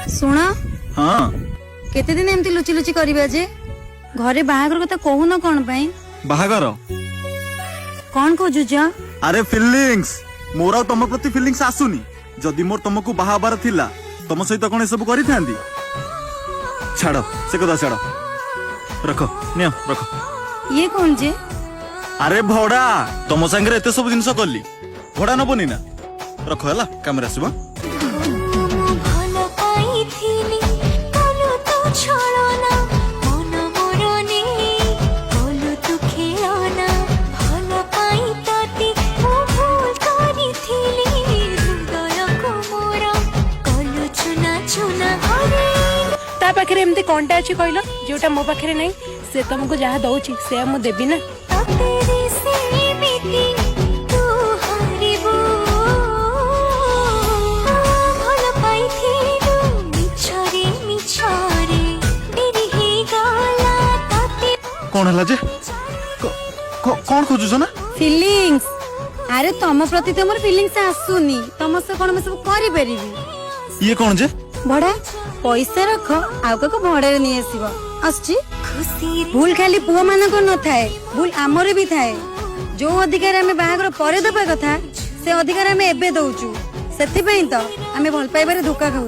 शुण हाँ केते दिन एमती लुचि लुचि करिबा जे घरे बाहागर कथा कहून कोन पई बाहागर कोन खोजुछ अरे फीलिंग्स मोर आ तुम प्रति फीलिंग्स आसुनी जदि मोर तुमको बाहाबार थिला तुम सहित कौन सब करी थांदी छाड़ से कथा छाड़ रख नियो रख ये कौन जे अरे भड़ा तुम संगे एते सब जिनस कली भड़ा नबनी ना रख है कैमरा आसब पाखे एमती कौनटा अच्छी कहल जोटा मो पाखे नहीं से तुमको जहाँ दौची से मु देवी ना कौन है जे कौन खोजुछ ना फीलिंग्स अरे तुम प्रति तुम फीलिंग्स आसुनी तुम से कौन मैं सब करि परिबी ये कौन जे भड़ा पैसा रख आउ का भड़े नहीं आसब आसची भूल खाली पुओ मानक न थाए भूल आमर भी थाए जो अधिकार आमे बाहागर परे दबा कथा से अधिकार आमे एबे दउचु सेति पई तो आमे भल पाइबारे धोखा खाऊ।